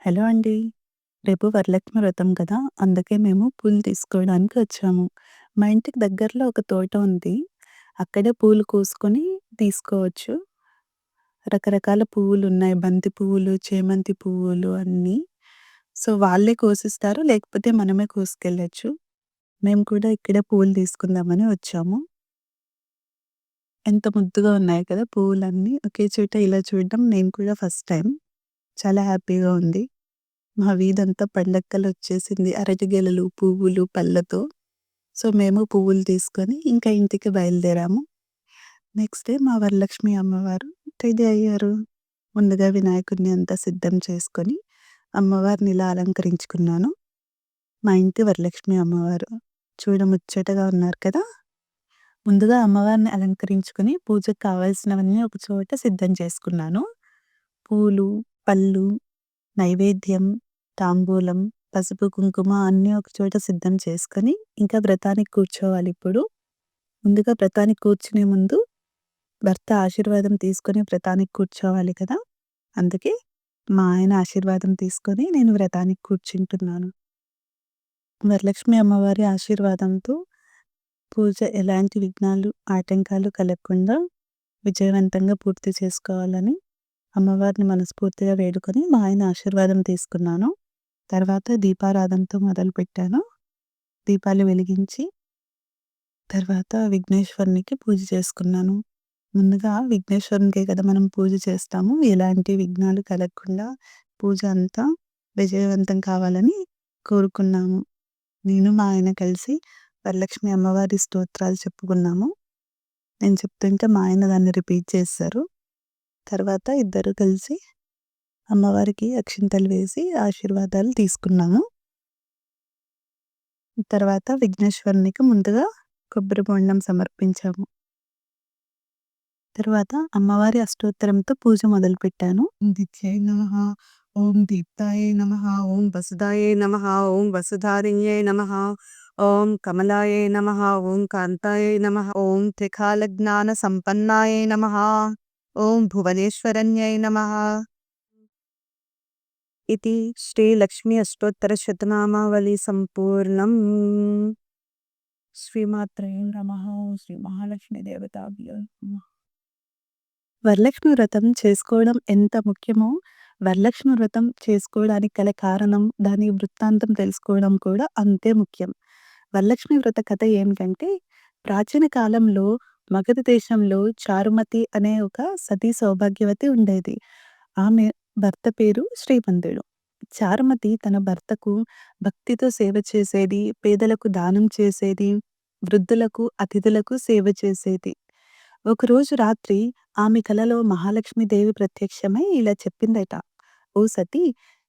Hello అండి. రేపు వరలక్ష్మి వ్రతం కదా! అందుకే మేము పూలు తీసుకోవడానికి వచ్చాము. మా ఇంటికి దగ్గరలో ఒక తోట ఉంది. అక్కడే పూలు కోసుకొని తీసుకోవచ్చు. రకరకాల పువ్వులున్నాయి. బంతి పువ్వులు, చేమంతి పువ్వులు అన్నీ. సో, వాళ్ళే కోసిస్తారు. లేకపోతే మనమే కోసుకెళ్ళొచ్చు. మేము కూడా ఇక్కడే పూలు తీసుకుందామని వచ్చాము. ఎంత ముద్దుగా ఉన్నాయి కదా! పువ్వులన్నీ ఒకే చోట ఇలా చూడడం నేను కూడా ఫస్ట్ టైమ్. చాలా హ్యాపీగా ఉంది. మా వీధంతా పండక్కలొచ్చేసింది. అరటి గెలలు, పువ్వులు, పళ్ళతో. సో, మేము పువ్వులు తీసుకొని ఇంకా ఇంటికి బయలుదేరాము. నెక్స్ట్ డే మా వరలక్ష్మి అమ్మవారు రెడీ అయ్యారు. ముందుగా వినాయకుడిని అంతా సిద్ధం చేసుకొని, అమ్మవారిని ఇలా అలంకరించుకున్నాను. మా ఇంటి వరలక్ష్మి అమ్మవారు. చూడముచ్చటగా ఉన్నారు కదా! ముందుగా అమ్మవారిని అలంకరించుకొని, పూజకు కావాల్సినవన్నీ ఒక చోట సిద్ధం చేసుకున్నాను. పూలు, పళ్ళు, నైవేద్యం, తాంబూలం, పసుపు, కుంకుమ అన్నీ ఒక చోట సిద్ధం చేసుకొని, ఇంకా వ్రతానికి కూర్చోవాలిప్పుడు. ముందుగా వ్రతానికి కూర్చునే ముందు భర్త ఆశీర్వాదం తీసుకొని వ్రతానికి కూర్చోవాలి కదా! అందుకే మా ఆయన ఆశీర్వాదం తీసుకొని నేను వ్రతానికి కూర్చుంటున్నాను. వరలక్ష్మి అమ్మవారి ఆశీర్వాదంతో పూజ ఎలాంటి విఘ్నాలు, ఆటంకాలు కలగకుండా విజయవంతంగా పూర్తి చేసుకోవాలని అమ్మవారిని మనస్ఫూర్తిగా వేడుకొని మా ఆయన ఆశీర్వాదం తీసుకున్నాను. తర్వాత దీపారాధనతో మొదలుపెట్టాను. దీపాలు వెలిగించి తర్వాత విఘ్నేశ్వరునికి పూజ చేసుకున్నాను. ముందుగా విఘ్నేశ్వరునికే కదా మనం పూజ చేస్తాము. ఎలాంటి విఘ్నాలు కలగకుండా పూజ అంతా విజయవంతం కావాలని కోరుకున్నాము. నేను మా ఆయన కలిసి వరలక్ష్మి అమ్మవారి స్తోత్రాలు చెప్పుకున్నాము. నేను చెప్తుంటే మా ఆయన దాన్ని రిపీట్ చేశారు. తర్వాత ఇద్దరు కలిసి అమ్మవారికి అక్షింతలు వేసి ఆశీర్వాదాలు తీసుకున్నాము. తర్వాత విఘ్నేశ్వరునికి ముందుగా కొబ్బరి బొండం సమర్పించాము. తర్వాత అమ్మవారి అష్టోత్తరంతో పూజ మొదలుపెట్టాను. దిత్యై నమః, ఓం దీప్తాయై నమః, ఓం వసుదాయై నమః, ఓం వసుధారిణ్యై నమః, ఓం కమలాయై నమః, ఓం కాంతాయై నమః, ఓం త్రికాలజ్ఞాన సంపన్నాయై నమః, ఓం భువనేశ్వరన్యై నమః इति श्रीलक्ष्मी अष्टोत्तरशतनामावली सम्पूर्णम्. శ్రీమాత్రే నమః. శ్రీ మహాలక్ష్మి దేవతాభ్యో నమః. వరలక్ష్మి వ్రతం చేసుకోవడం ఎంత ముఖ్యమో, వరలక్ష్మి వ్రతం చేసుకోవడానికి గల కారణం, దాని వృత్తాంతం తెలుసుకోవడం కూడా అంతే ముఖ్యం. వరలక్ష్మి వ్రత కథ ఏమిటంటే, ప్రాచీన కాలంలో మగధ దేశంలో చారుమతి అనే ఒక సతీ సౌభాగ్యవతి ఉండేది. ఆమె భర్త పేరు శ్రీమంతుడు. చారుమతి తన భర్తకు భక్తితో సేవ చేసేది, పేదలకు దానం చేసేది, వృద్ధులకు, అతిథులకు సేవ చేసేది. ఒకరోజు రాత్రి ఆమె కలలో మహాలక్ష్మీదేవి ప్రత్యక్షమై ఇలా చెప్పిందట: "ఓ సతీ!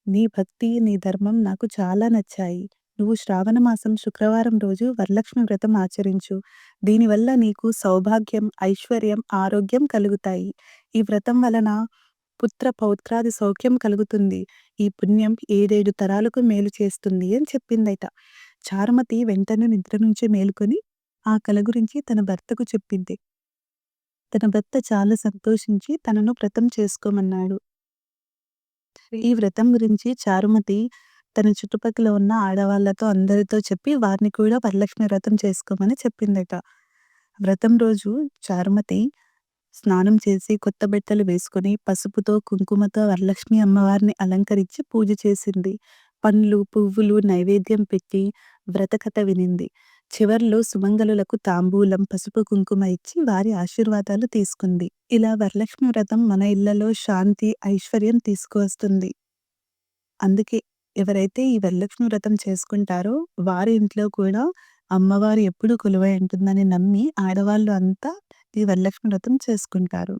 నీ భక్తి, నీ ధర్మం నాకు చాలా నచ్చాయి. నువ్వు శ్రావణ మాసం శుక్రవారం రోజు వరలక్ష్మి వ్రతం ఆచరించు. దీనివల్ల నీకు సౌభాగ్యం, ఐశ్వర్యం, ఆరోగ్యం కలుగుతాయి. ఈ వ్రతం వలన పుత్ర పౌత్రాది సౌఖ్యం కలుగుతుంది. ఈ పుణ్యం 7 తరాలకు మేలు చేస్తుంది" అని చెప్పిందట. చారుమతి వెంటనే నిద్ర నుంచి మేలుకొని ఆ కల గురించి తన భర్తకు చెప్పింది. తన భర్త చాలా సంతోషించి తనను వ్రతం చేసుకోమన్నాడు. ఈ వ్రతం గురించి చారుమతి తన చుట్టుపక్కల ఉన్న ఆడవాళ్ళతో అందరితో చెప్పి వారిని కూడా వరలక్ష్మి వ్రతం చేసుకోమని చెప్పిందట. వ్రతం రోజు చారుమతి స్నానం చేసి కొత్త బట్టలు వేసుకొని పసుపుతో, కుంకుమతో వరలక్ష్మి అమ్మవారిని అలంకరించి పూజ చేసింది. పండ్లు, పువ్వులు నైవేద్యం పెట్టి వ్రతకథ వినింది. చివర్లో సుమంగళులకు తాంబూలం, పసుపు, కుంకుమ ఇచ్చి వారి ఆశీర్వాదాలు తీసుకుంది. ఇలా వరలక్ష్మి వ్రతం మన ఇళ్లలో శాంతి, ఐశ్వర్యం తీసుకువస్తుంది. అందుకే ఎవరైతే ఈ వరలక్ష్మి వ్రతం చేసుకుంటారో వారి ఇంట్లో కూడా అమ్మవారు ఎప్పుడూ కొలువై ఉంటుందని నమ్మి ఆడవాళ్ళు అంతా ఈ వరలక్ష్మి వ్రతం చేసుకుంటారు.